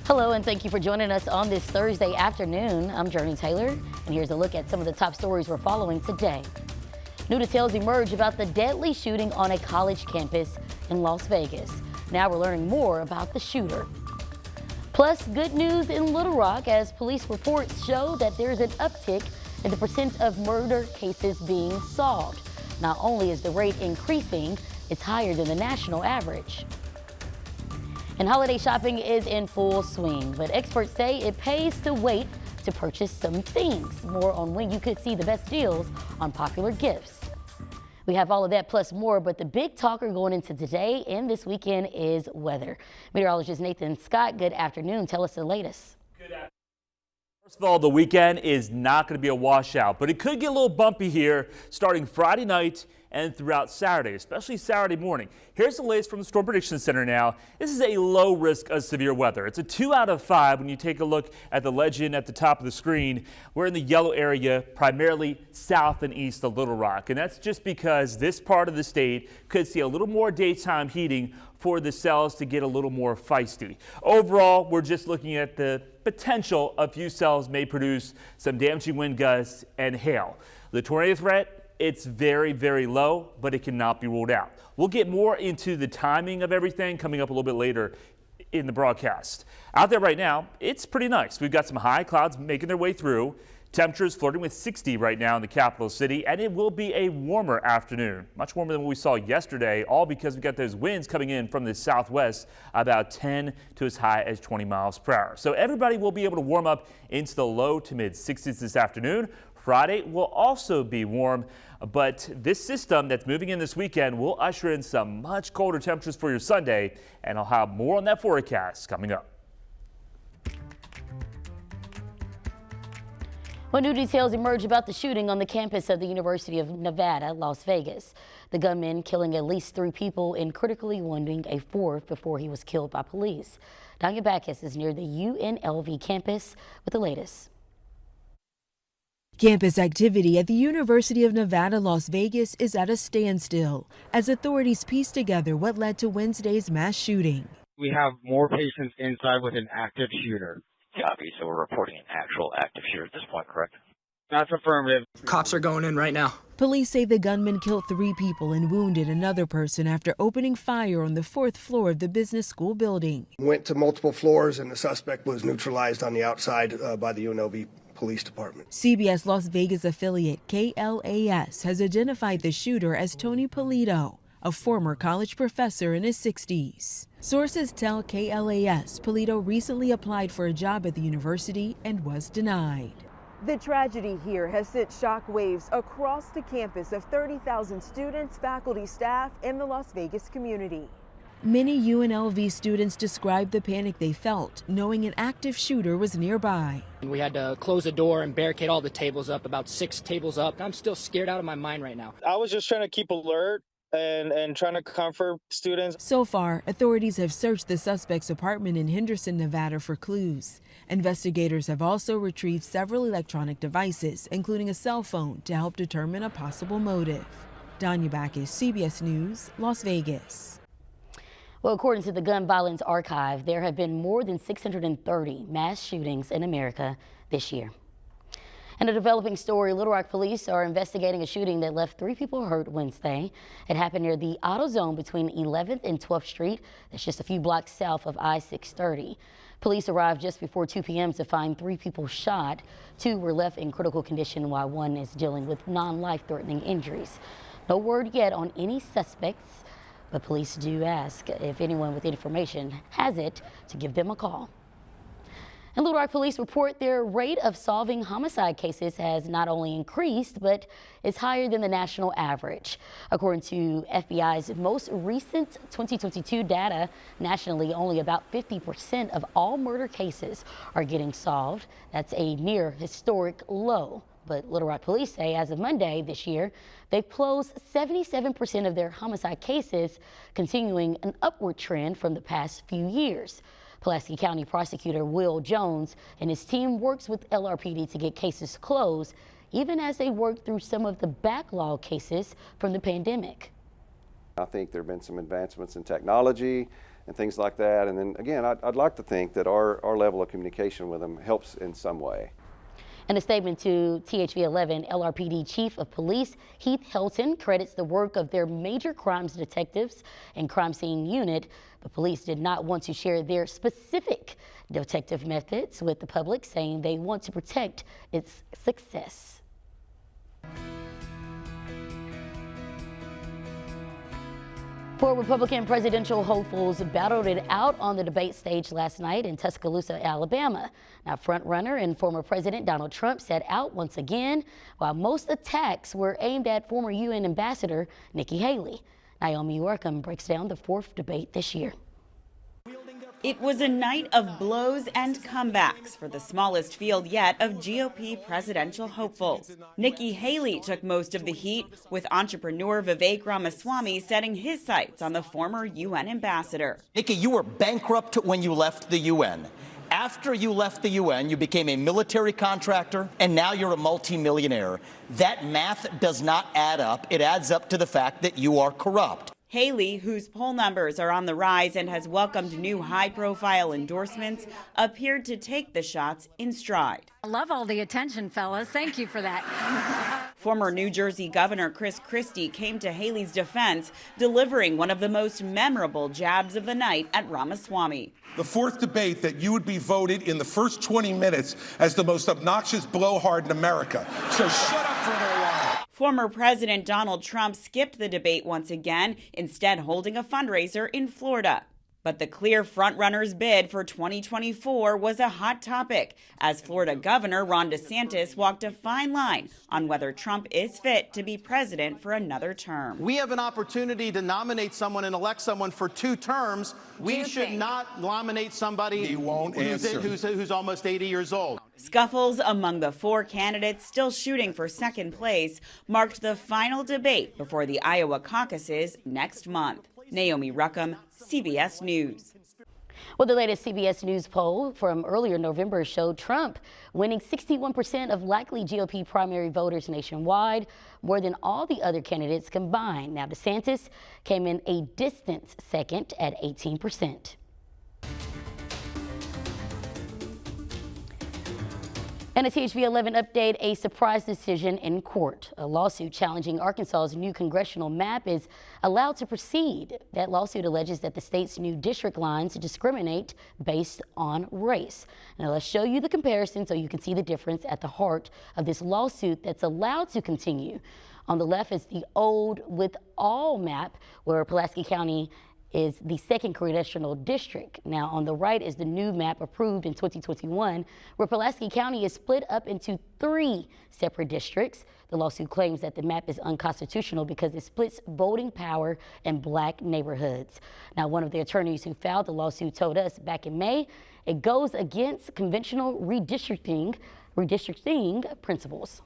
Hello, and thank you for joining us on this Thursday afternoon. I'm Jurnee Taylor, and here's a look at some of the top stories we're following today. New details emerge about the deadly shooting on a college campus in Las Vegas. Now we're learning more about the shooter. Plus, good news in Little Rock as police reports show that there's an uptick in the percent of murder cases being solved. Not only is the rate increasing, it's higher than the national average. And holiday shopping is in full swing, but experts say it pays to wait to purchase some things. More on when you could see the best deals on popular gifts. We have all of that plus more, but the big talker going into today and this weekend is weather. Meteorologist Nathan Scott, good afternoon. Tell us the latest. Good afternoon. First of all, the weekend is not going to be a washout, but it could get a little bumpy here starting Friday night and throughout Saturday, especially Saturday morning. Here's the latest from the Storm Prediction Center now. This is a low risk of severe weather. It's a 2 out of 5 when you take a look at the legend at the top of the screen. We're in the yellow area, primarily south and east of Little Rock. And that's just because this part of the state could see a little more daytime heating for the cells to get a little more feisty. Overall, we're just looking at the potential a few cells may produce some damaging wind gusts and hail. The tornado threat, it's very, very low, but it cannot be ruled out. We'll get more into the timing of everything coming up a little bit later in the broadcast. Out there right now, it's pretty nice. We've got some high clouds making their way through. Temperatures flirting with 60 right now in the capital city, and it will be a warmer afternoon. Much warmer than what we saw yesterday, all because we got those winds coming in from the southwest about 10 to as high as 20 miles per hour. So everybody will be able to warm up into the low to mid 60s this afternoon. Friday will also be warm, but this system that's moving in this weekend will usher in some much colder temperatures for your Sunday, and I'll have more on that forecast coming up. Well, new details emerge about the shooting on the campus of the University of Nevada, Las Vegas. The gunman killing at least 3 people and critically wounding a 4th before he was killed by police. Danya Backus is near the UNLV campus with the latest. Campus activity at the University of Nevada, Las Vegas is at a standstill as authorities piece together what led to Wednesday's mass shooting. We have more patients inside with an active shooter. Copy, so we're reporting an actual active shooter at this point, correct? That's affirmative. Cops are going in right now. Police say the gunman killed 3 people and wounded another person after opening fire on the 4th floor of the business school building. Went to multiple floors and the suspect was neutralized on the outside by the UNLV Police Department. CBS Las Vegas affiliate KLAS has identified the shooter as Tony Polito, a former college professor in his 60s. Sources tell KLAS Polito recently applied for a job at the university and was denied. The tragedy here has sent shockwaves across the campus of 30,000 students, faculty, staff, and the Las Vegas community. Many UNLV students described the panic they felt, knowing an active shooter was nearby. We had to close the door and barricade all the tables up, about 6 tables up. I'm still scared out of my mind right now. I was just trying to keep alert and trying to comfort students. So far, authorities have searched the suspect's apartment in Henderson, Nevada for clues. Investigators have also retrieved several electronic devices, including a cell phone, to help determine a possible motive. Danya Backus, CBS News, Las Vegas. Well, according to the Gun Violence Archive, there have been more than 630 mass shootings in America this year. In a developing story, Little Rock police are investigating a shooting that left 3 people hurt Wednesday. It happened near the AutoZone between 11th and 12th Street. That's just a few blocks south of I-630. Police arrived just before 2 p.m. to find 3 people shot. 2 were left in critical condition while 1 is dealing with non-life-threatening injuries. No word yet on any suspects, but police do ask if anyone with information has it to give them a call. And Little Rock police report their rate of solving homicide cases has not only increased, but is higher than the national average. According to FBI's most recent 2022 data, nationally, only about 50% of all murder cases are getting solved. That's a near historic low. But Little Rock police say as of Monday this year, they've closed 77% of their homicide cases, continuing an upward trend from the past few years. Pulaski County Prosecutor Will Jones and his team works with LRPD to get cases closed, even as they work through some of the backlog cases from the pandemic. I think there have been some advancements in technology and things like that. And then again, I'd like to think that our level of communication with them helps in some way. In a statement to THV11, LRPD Chief of Police Heath Helton credits the work of their major crimes detectives and crime scene unit, but police did not want to share their specific detective methods with the public, saying they want to protect its success. Four Republican presidential hopefuls battled it out on the debate stage last night in Tuscaloosa, Alabama. Now, frontrunner and former President Donald Trump sat out once again, while most attacks were aimed at former UN Ambassador Nikki Haley. Naomi Workham breaks down the fourth debate this year. It was a night of blows and comebacks for the smallest field yet of GOP presidential hopefuls. Nikki Haley took most of the heat, with entrepreneur Vivek Ramaswamy setting his sights on the former UN ambassador. Nikki, you were bankrupt when you left the UN. After you left the UN, you became a military contractor, and now you're a multimillionaire. That math does not add up. It adds up to the fact that you are corrupt. Haley, whose poll numbers are on the rise and has welcomed new high-profile endorsements, appeared to take the shots in stride. I love all the attention, fellas. Thank you for that. Former New Jersey Governor Chris Christie came to Haley's defense, delivering one of the most memorable jabs of the night at Ramaswamy. The fourth debate that you would be voted in the first 20 minutes as the most obnoxious blowhard in America. So shut up for a little while. Former President Donald Trump skipped the debate once again, instead holding a fundraiser in Florida. But the clear frontrunner's bid for 2024 was a hot topic, as Florida Governor Ron DeSantis walked a fine line on whether Trump is fit to be president for another term. We have an opportunity to nominate someone and elect someone for 2 terms. We should not nominate somebody who's almost 80 years old. Scuffles among the 4 candidates still shooting for second place marked the final debate before the Iowa caucuses next month. Naomi Ruckham, CBS News. Well, the latest CBS News poll from earlier November showed Trump winning 61% of likely GOP primary voters nationwide, more than all the other candidates combined. Now, DeSantis came in a distant second at 18%. And a THV11 update, a surprise decision in court. A lawsuit challenging Arkansas's new congressional map is allowed to proceed. That lawsuit alleges that the state's new district lines discriminate based on race. Now let's show you the comparison so you can see the difference at the heart of this lawsuit that's allowed to continue. On the left is the old with all map, where Pulaski County is the second congressional district. Now on the right is the new map approved in 2021, where Pulaski County is split up into 3 separate districts. The lawsuit claims that the map is unconstitutional because it splits voting power in black neighborhoods. Now, one of the attorneys who filed the lawsuit told us back in May it goes against conventional redistricting principles.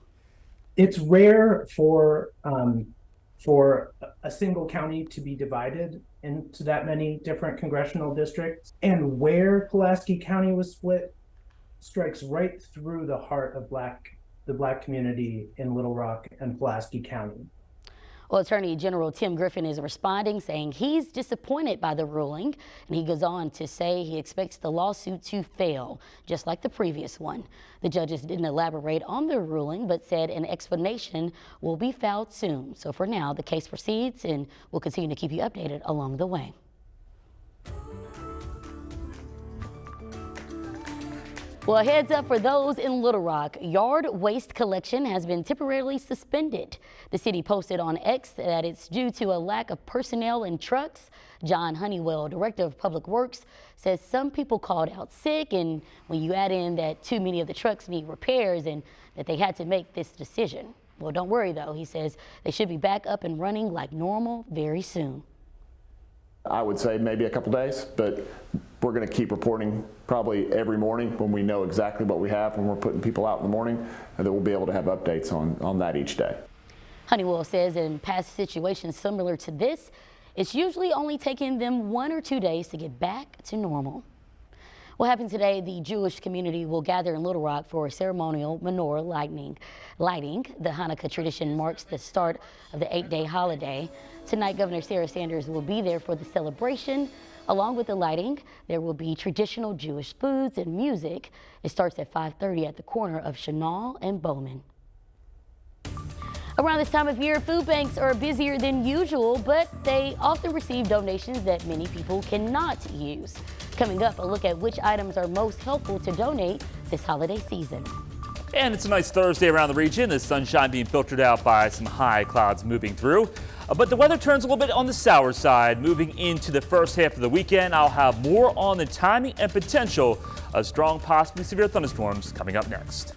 It's rare for a single county to be divided into that many different congressional districts. And where Pulaski County was split strikes right through the heart of the black community in Little Rock and Pulaski County. Well, Attorney General Tim Griffin is responding, saying he's disappointed by the ruling, and he goes on to say he expects the lawsuit to fail, just like the previous one. The judges didn't elaborate on the ruling, but said an explanation will be filed soon. So for now, the case proceeds, and we'll continue to keep you updated along the way. Well, heads up for those in Little Rock. Yard waste collection has been temporarily suspended. The city posted on X that it's due to a lack of personnel and trucks. John Honeywell, Director of Public Works, says some people called out sick, and when you add in that too many of the trucks need repairs and that they had to make this decision. Well, don't worry though. He says they should be back up and running like normal very soon. I would say maybe a couple days, but we're going to keep reporting probably every morning when we know exactly what we have when we're putting people out in the morning, and that we'll be able to have updates on that each day. Honeywell says in past situations similar to this, it's usually only taking them 1 or 2 days to get back to normal. What happened today, the Jewish community will gather in Little Rock for a ceremonial menorah lighting. The Hanukkah tradition marks the start of the 8-day holiday. Tonight, Governor Sarah Sanders will be there for the celebration, Along with the lighting, there will be traditional Jewish foods and music. It starts at 5:30 at the corner of Chenal and Bowman. Around this time of year, food banks are busier than usual, but they often receive donations that many people cannot use. Coming up, a look at which items are most helpful to donate this holiday season. And it's a nice Thursday around the region. The sunshine being filtered out by some high clouds moving through. But the weather turns a little bit on the sour side. Moving into the first half of the weekend, I'll have more on the timing and potential of strong, possibly severe thunderstorms coming up next.